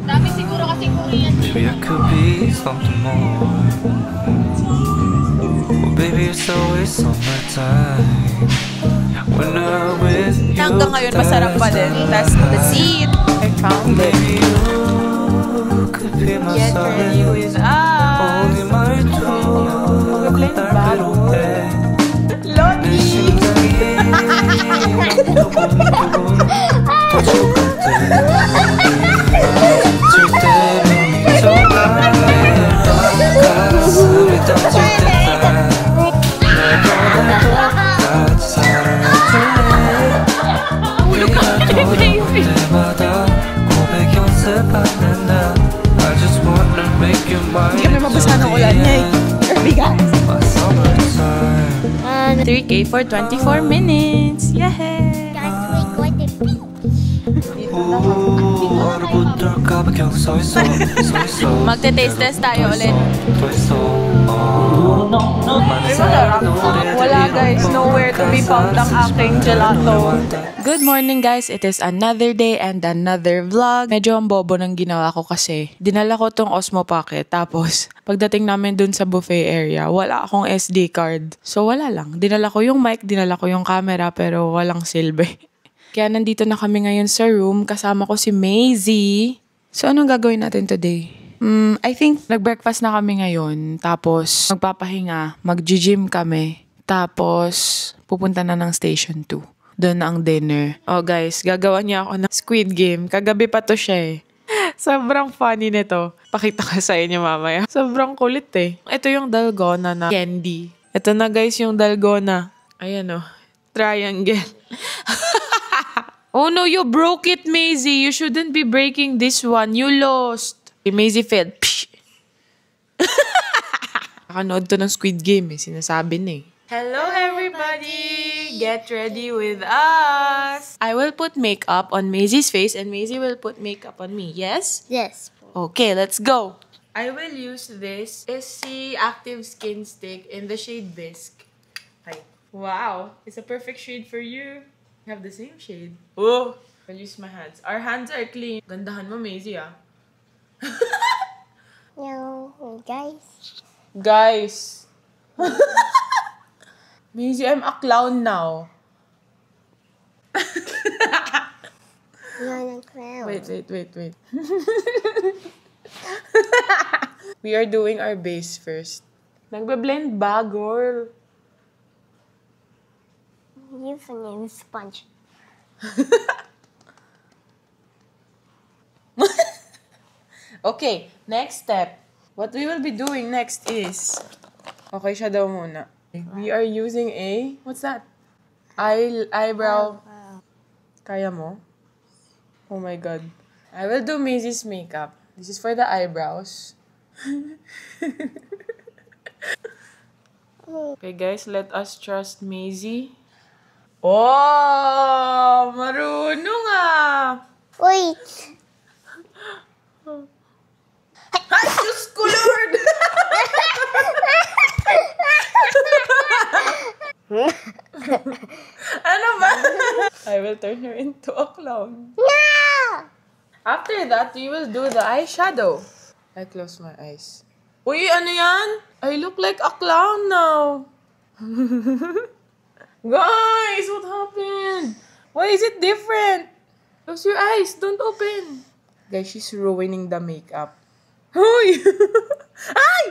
Dami siguro kasi Korean. Maybe I could be something more. Well, baby, it's always summertime. When I'm with you, Hanggang ngayon masarap pa din. That's the seed. I found it. maybe you could be my Get ready solace. with us. only 말투 Mag-blend 날 ba? 괴롭게 내 Lodi! 심장이 두근두근 터질 것 같아 절대로 미쳐가 가슴이 다칠 때다 날 똑같이 사랑해줄래 네가 돌아올 때마다 고백 연습하는 나 I just wanna make you mine. Hindi kami mabasa ng ulan niya eh. Bigas. My summertime. 3K for 24 minutes. Yay! 얼어붙을까 봐 계속 서 있어. Magte-taste test tayo ulit. 더 있어. Wala guys, nowhere to be found ang aking gelato. Good morning guys, it is another day and another vlog. Medyo ang bobo ng ginawa ko kasi dinala ko tong Osmo Pocket tapos pagdating namin dun sa buffet area, wala akong SD card. So wala lang, dinala ko yung mic, dinala ko yung camera pero walang silbi. Kaya nandito na kami ngayon sa room, kasama ko si Maisie. So anong gagawin natin today? I think nag-breakfast na kami ngayon, tapos magpapahinga, mag-gym kami, tapos pupunta na ng Station 2. Doon ang dinner. Oh guys, gagawa niya ako ng Squid Game. Kagabi pa to siya eh. Sobrang funny nito. Pakita ko sa inyo mamaya. Sobrang kulit eh. Ito yung dalgona na candy. Ito na guys yung dalgona. Ayan oh. Triangle. Oh no, you broke it, Maisie. You shouldn't be breaking this one. You lost. Maisie failed. Nakanood to ng Squid Game eh. Sinasabi na eh. Hello everybody! Get ready with us! I will put makeup on Maisie's face and Maisie will put makeup on me. Yes? Yes. Okay, let's go! I will use this SC Active Skin Stick in the shade Bisque. Hi. Wow! It's a perfect shade for you. We have the same shade. Oh! I'll use my hands. Our hands are clean. Gandahan mo, Maisie ah. No, guys. Guys! Maisie, I'm a clown now. You're a clown. Wait. We are doing our base first. Nagbe-blend ba, girl? Use a new sponge. Okay, next step. What we will be doing next is... Okay siya daw muna. We are using a... What's that? Eyebrow... Kaya mo? Oh my God. I will do Maisie's makeup. This is for the eyebrows. Okay guys, let us trust Maisie. Oh! Marunong ah! Wait. Ay, Diyos ko, Lord! Ano ba? I will turn her into a clown. No! After that, we will do the eyeshadow. I close my eyes. Uy, ano yan? I look like a clown now. Guys, what happened? Why is it different? Close your eyes. Don't open. Guys, she's ruining the makeup. Uy! Ay!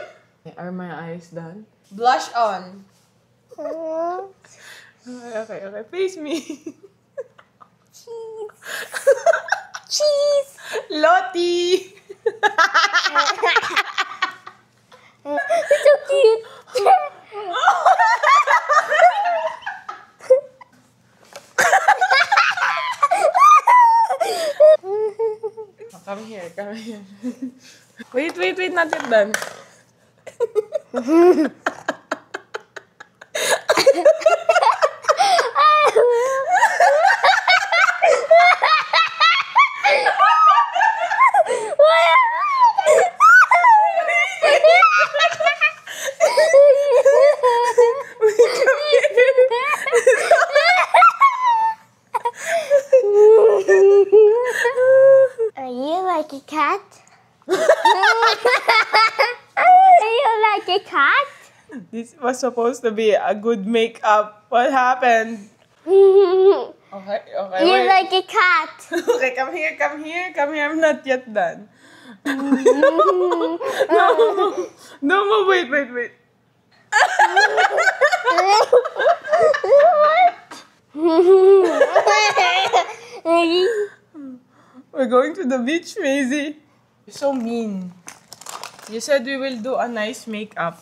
Are my eyes done? Blush on. Okay. Face me. Cheese. Cheese. Lottie! It's so cute. Come here. Wait, not yet done. was supposed to be a good makeup. What happened? Okay, You're wait. like a cat. Okay, come here. I'm not yet done. No, wait. We're going to the beach, Maisie. You're so mean. You said we will do a nice makeup.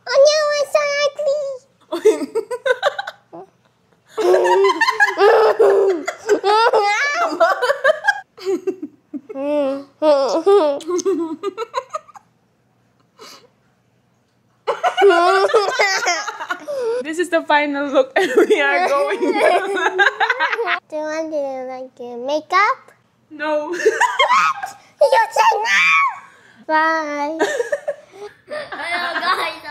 Oh no, it's so ugly. This is the final look and we are going down. Do you want to like makeup? No. You said no. Bye. Hello guys.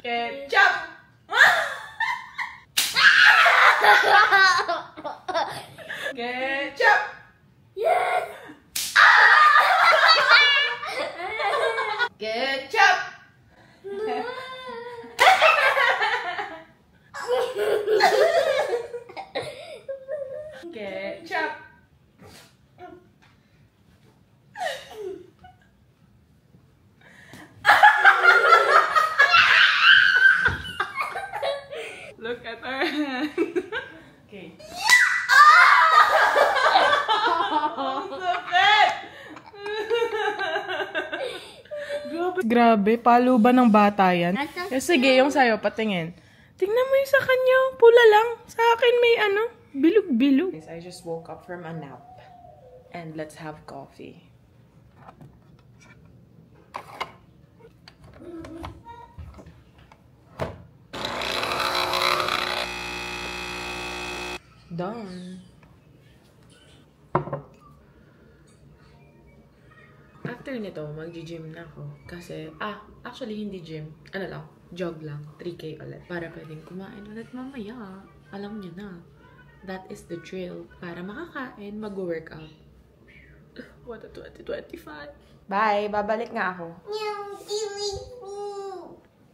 Ketchup. Ketchup. Yes. Ketchup. Ketchup. Look at her hand. Okay. Grabe, palo ba ng bata yan? Sige, yung sayo, patingin. Tingnan mo yung sa kanya, pula lang. Sa akin may bilog-bilog. I just woke up from a nap. And let's have coffee. Done. After nito, mag-gym na ako. Kasi, actually hindi gym. Jog lang. 3K ulit. Para pwedeng kumain ulit mamaya. Alam niyo na. That is the drill. Para makakain, mag-workout. What a 2025. Bye! Babalik nga ako.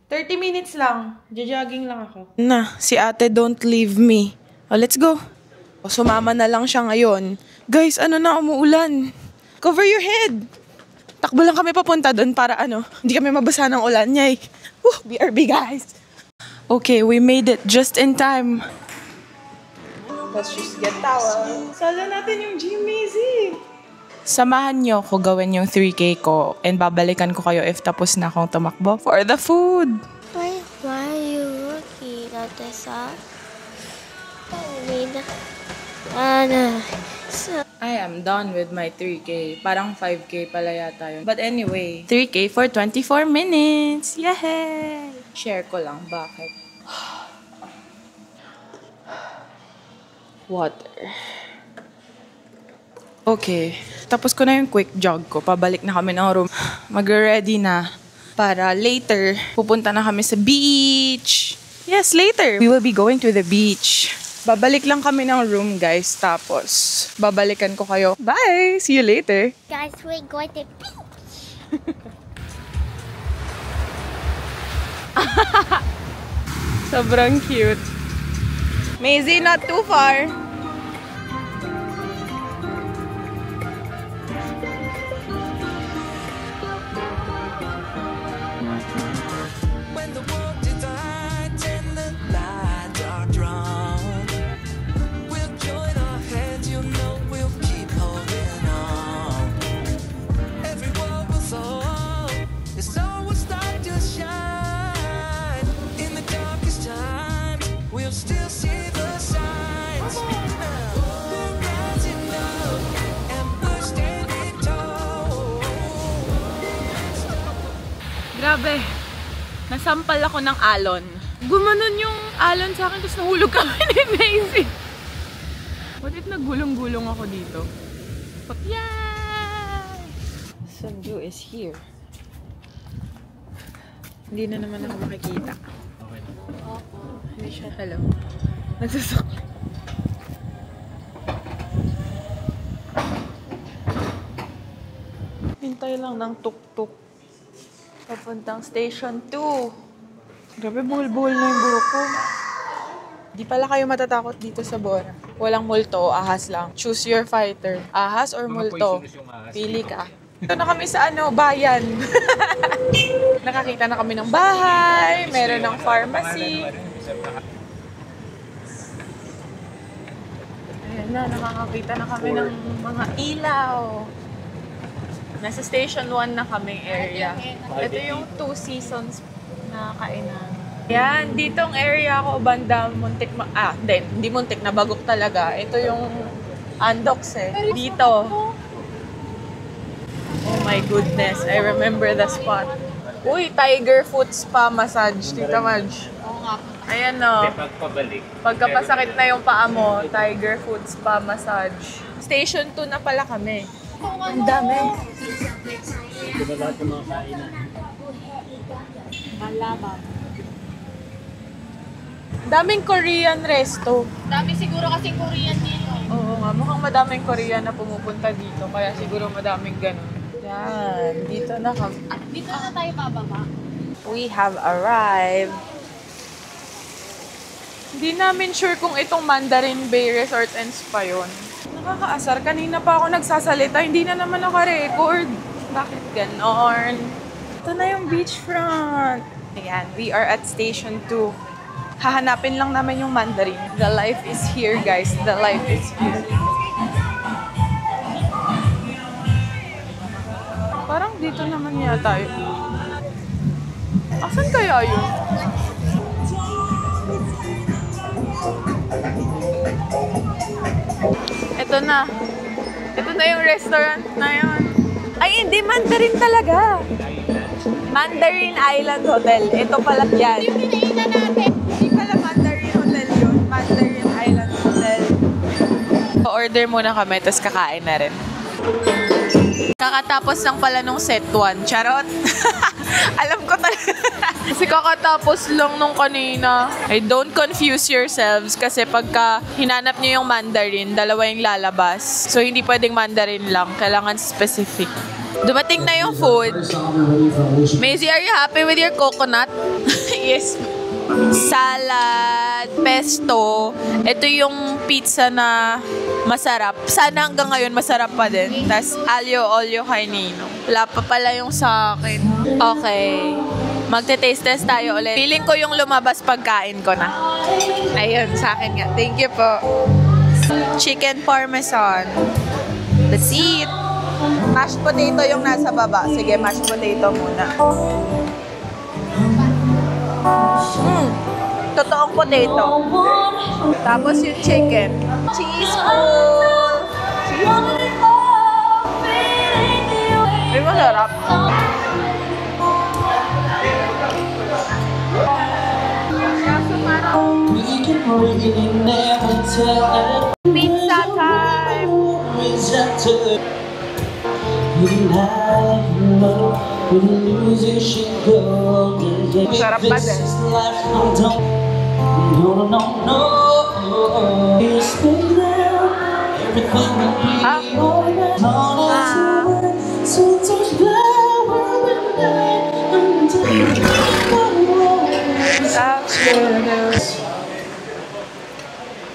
30 minutes lang. Jogging lang ako. Si ate don't leave me. Let's go. Sumama na lang siya ngayon. Guys, umuulan. Cover your head. Takbo lang kami papunta doon para hindi kami mabasa ng ulan niya. BRB guys. Okay, we made it just in time. Let's just get towel. Sala natin yung gym, Maisie. Samahan niyo ako gawin yung 3K ko and babalikan ko kayo if tapos na akong tumakbo for the food. Why are you looking at this up? I am done with my 3K. Parang 5K pala yata yun. But anyway, 3K for 24 minutes. Yay! Share ko lang. Bakit? Water. Okay. Tapos ko na yung quick jog ko. Pabalik na kami ng room. Mag-ready na. Para later, pupunta na kami sa beach. Yes, later. We will be going to the beach. Babalik lang kami ng room, guys. Tapos, babalikan ko kayo. Bye! See you later. Guys, we're going to beach. Sobrang cute. Maisie, not too far. When the world divides and the lines are drawn, we'll join our hands, we'll keep holding on. Every wall will fall, the sun will start to shine. In the darkest times, we'll still see the signs. We're rising up and we're standing tall. Grabe. Nasampal ako ng alon. Gumanon yung alon sa akin, tapos nahulog kami ni Maisie. What if nagulong-gulong ako dito? But yay! Sunju is here. Hindi na naman ako makikita. Hindi siya. Hello. Nagsusok. Hintay lang ng tuk-tuk. Papuntang station 2. Grabe, buhol-buhol na yung buhok ko. Di pala kayo matatakot dito sa Bora. Walang multo, ahas lang. Choose your fighter. Ahas or multo? Pili ka. Ito na kami sa bayan. Nakakita na kami ng bahay, meron ng pharmacy. Ayan na, nakakakita na kami ng mga ilaw. Nasa Station 1 na kaming area. Ito yung Two Seasons na kainan. Yan, ditong area ko, banda muntik hindi muntik, nabagok talaga. Ito yung Andox dito. Oh my goodness, I remember the spot. Uy, Tiger Foot Spa Massage, Tita Madge. Oo nga. Ayan no. Pagpabalik. Pagkapasakit na yung paa mo, Tiger Foot Spa Massage. Station 2 na pala kami. Ang dami. Ito ba lahat ng mga kainan? Malabang. Daming Korean resto. Dami siguro kasing Korean dito. Oo nga, mukhang madaming Korean na pumupunta dito. Kaya siguro madaming ganun. Yan, dito na kami. Dito na tayo bababa. We have arrived. Hindi namin sure kung itong Mandarin Bay Resort and Spa yun. Nakakaasar. Kanina pa ako nagsasalita. Hindi na naman naka-record. Bakit ganon? Ito na yung beachfront. Ayan, we are at Station 2. Hahanapin lang namin yung Mandarin. The life is here, guys. The life is here. Parang dito naman yata yun. Asan kaya yun? Ito na. Ito na yung restaurant na yun. Ay, hindi. Mandarin talaga. Mandarin Island Hotel. Ito pala yan. Yung pinainan natin. Hindi pala Mandarin Hotel yun. Mandarin Island Hotel. Order muna kami, tapos kakain na rin. Kakatapos lang pala nung set 1. Charot! Alam ko talaga. Kasi kakatapos lang nung kanina. Ay, don't confuse yourselves kasi pagka hinanap niyo yung Mandarin, dalawa yung lalabas. So, hindi pwedeng Mandarin lang. Kailangan specific. Dumating na yung food. Maisie, are you happy with your coconut? Yes. Salad, pesto. Ito yung pizza na masarap. Sana hanggang ngayon masarap pa din. Tapos aglio olio canino. Wala pa pala yung sa akin. Okay. Magte-taste test tayo ulit. Feeling ko yung lumabas pagkain ko na. Ayun, sa akin nga. Thank you po. Chicken parmesan. Let's eat. Mashed potato yung nasa baba. Sige, mashed potato muna. Totoong potato. Tapos yung chicken. Cheese spoon. Ay, masarap. Pizza time! Sarap ba din?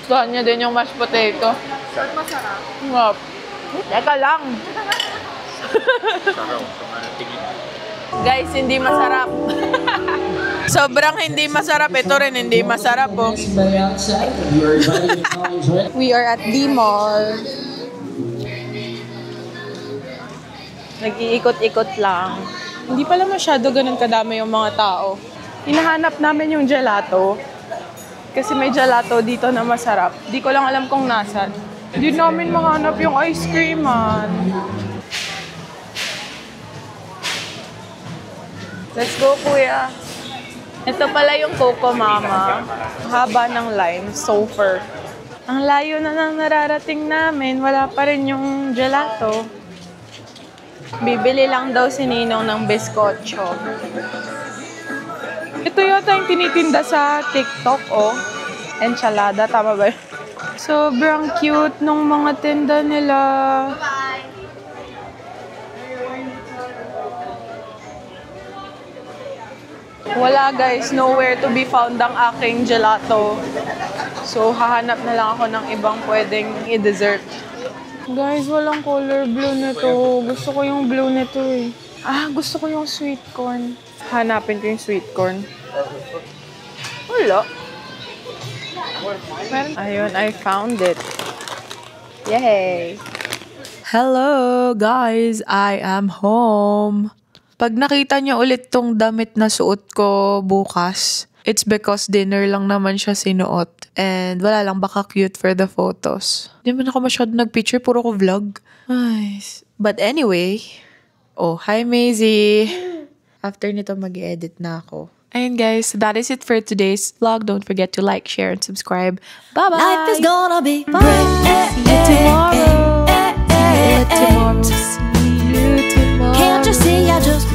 Gusto niya din yung mashed potato. Saan masarap? Ngap. Teka lang. Guys, hindi masarap. Sobrang hindi masarap. Ito rin hindi masarap, oh. We are at D-Mall. Nag-iikot-ikot lang. Hindi pala masyado ganun kadami yung mga tao. Hinahanap namin yung gelato. Kasi may gelato dito na masarap. Di ko lang alam kung nasan. Hindi namin mahanap yung ice cream, man. Let's go, kuya. Ito pala yung Coco Mama. Haba ng line. Sofer. Ang layo na nang nararating namin. Wala pa rin yung gelato. Bibili lang daw si Ninong ng biskotso. Ito yata yung tinitinda sa TikTok, oh. Enchilada, tama ba yun? Sobrang cute nung mga tinda nila. Wala guys, nowhere to be found ang aking gelato. So, hahanap na lang ako ng ibang pwedeng i-dessert. Guys, walang color blue nito. Gusto ko yung blue nito eh. Gusto ko yung sweet corn. Hanapin ko yung sweet corn. Wala. Ayun, I found it. Yay! Hello guys, I am home. Pag nakita niyo ulit tong damit na suot ko bukas, it's because dinner lang naman siya sinuot. And wala lang, baka cute for the photos. Di man ako masyado nag-picture, puro ko vlog. Nice. But anyway, hi Maisie. After nito mag-edit na ako. Ayun guys, that is it for today's vlog. Don't forget to like, share, and subscribe. Bye-bye! Life is gonna be fine. See you tomorrow. See you tomorrow. Can't you see I just